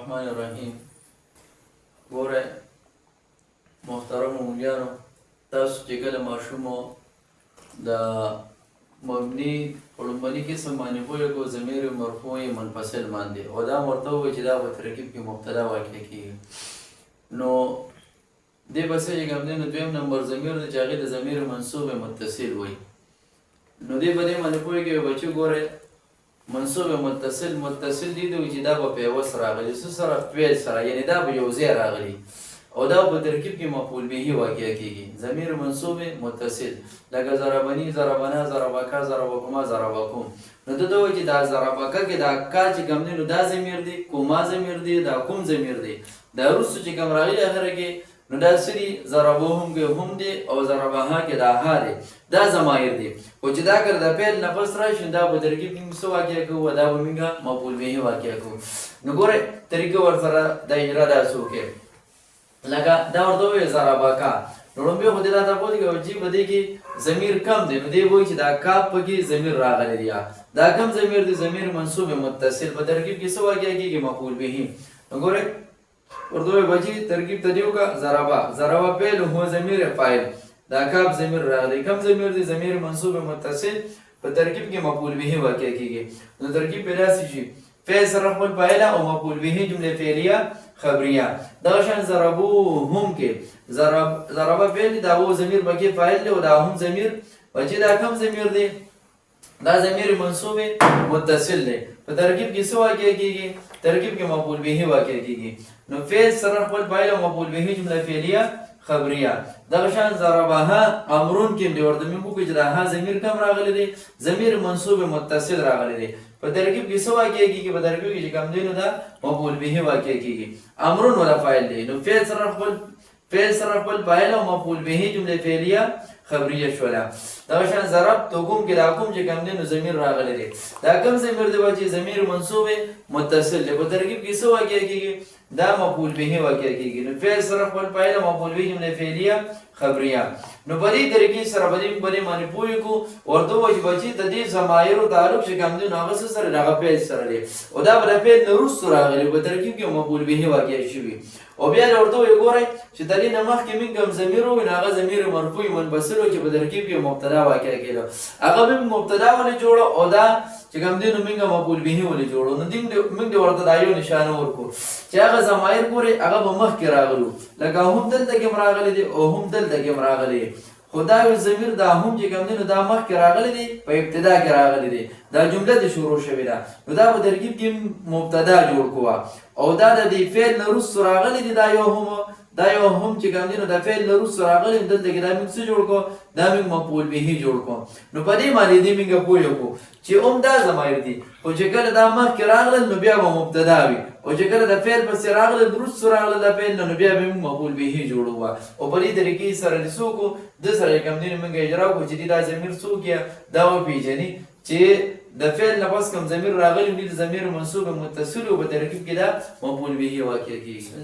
الرحمن الرحیم. ګوره محترمو مولیانو، تاسو چې کله ماشوم د مبني په لومړني قسم باندې پوهېږو ضمیر مرفوع منفصل باندې او دا ورته ووایي چې دا په ترکیب کې مبتدا واقع کېږي، نو دې به څه چې کوم دی نو دویم نمبر ضمیر دی چې هغې د ضمیر منصوب متصل وایي. نو دې په دې باندې پوهېږي بچو ګوره منصوب متصل دي دوی چې دا به په یوه سره راغلي، څه سره؟ فعل سره، یعنې دا به یو ځای راغلي او دا په ترکیب کې مفعول به واقع کېږي. ضمیر منصوب متصل لکه ضربني، ضربنا، ضربکا، ضربکما، ضربکم. نو ته وایي چې دا ضربکا کې دا کا چې کوم دی نو دا ضمیر دی، کوما ضمیر دی، دا کوم ضمیر دی. دا وروسته چې کوم راغلي اخره کې نو دا سری ضربوهم کې هم دی او ضربها کې دا ها دی، دا ضمایر دی. خو چې دا کله د فعل نه پس راشي دا په ترکیب کې څه واقع کوو؟ دا به موږ مفعول به واقع کوو. نو ګورئ طریقه ورسره د اجرا داسې وکړئ لکه دا ورته ووایي ضربکا. نو لومبې خو دې راته پوهېږي چې په دې کې ضمیر کم دی، نو دې وایي چې دا کاف پکې ضمیر راغلی دی، دا کم ضمیر دی؟ ضمیر منصوب متصل په ترکیب کې څه واقع کېږي؟ مفعول به. نو ګورئ ورته وایي بچي ترکیب ته دې وکړه ضربه فعل هو ضمیر فاعل، دا کاف ضمیر راغلی، کم ضمیر دی؟ ضمیر منصوب متصل په ترکیب کې مفعول به واقع کېږي. نو ترکیب په داسې شي فعل سره خپل فاعل او مفعول به جمله فعلیه خبریه. دغه شان ضربوهم کې ضربه فعل دا و ضمیر پکې فاعل دی او دا هم ضمیر بچي دا کم ضمیر دی؟ دا ضمیر منصوب متصل دی په ترکیب کې څه واقع کېږي؟ ترکیب کې مفعول به واقع کېږي. نو فعل سره خپل فاعل او مفعول به جمله فعلیه خبریه. دغه شان ضربها امرون کې دی ورته موږ وکړو چې دا ها ضمیر کم راغلی دی؟ ضمیر منصوب متصل راغلی دی په ترکیب کې څه واقع کېږي؟ په ترکیب کې چې کوم دی نو دا مفعول به واقع کېږي. امرون ولا فاعل دی، نو فعل سره خپل فاعل او مفعول به جمله فعلیه خبریه شوله. دغه شان ضربتکم کې دا کوم چې کوم دی نو ضمیر راغلی دی، دا کوم ضمیر دی چې ضمیر منصوب متصل دی په ترکیب کې څه واقع کېږي؟ دا مفعول به واقع کېږي. نو فعل سره خپل فاعل او مفعول به جمله فعلیه خبریه. نو په دې طریقې سره به دې باندې پوهېږو ورته وایي بچي د دې ضمایرو تعلق چې کوم دی نو هغه څه سره دی؟ هغه فعل سره دی او دا به د فعل نه وروسته راغلی په ترکیب کې مفعول به واقع شوي. او بیا ورته وایي ګورئ چې د دې نه مخکې موږ کوم ضمیر ووایو نو هغه ضمیر مرفوع منفصل و چې په ترکیب کې مبتدا واقع کېده، هغه موږ مبتدا ولې جوړو او دا چې کوم دی نو موږ مفعول به ولې جوړو. نو موږ ورته دا یو نشانه ورکړو چې هغه ضمایر ګورئ هغه به مخکې راغلو، لکه هم دلته کې راغلی دی او هم دلته کې راغلی دی، خو دا یو ضمیر دا هم چې کوم دی نو دا مخکې راغلی دی، په ابتدا کې راغلی دی، دا جمله د شروع شوې ده. نو دا په ترکیب کې مبتدا جوړ کوه او دا د دې فعل نه وروسته راغلی دی، دا یو هم چې کوم دی نو د فعل نه وروسته راغلی دلته کې دا موږ څه جوړ کړو؟ دا موږ مفعول به جوړ کړو. نو په دې باندې دې موږ پوهېږو چې دا ضمایر دي، خو چې کله دا مخکې راغلل نو بیا به مبتدا وي او چې کله د فعل پسې راغلل وروسته راغلل د فعل نو بیا به موږ مفعول به جوړو. او په دې طریقې سره د څه وکړو؟ د سره کوم دی موږ اجرا وکړو چې دا ضمیر څوک یا دا وپېژني چې د فعل نه پس کوم ضمیر راغلی دی، د ضمیر منصوب متصل و په ترکیب کې دا مفعول به واقع کېږي.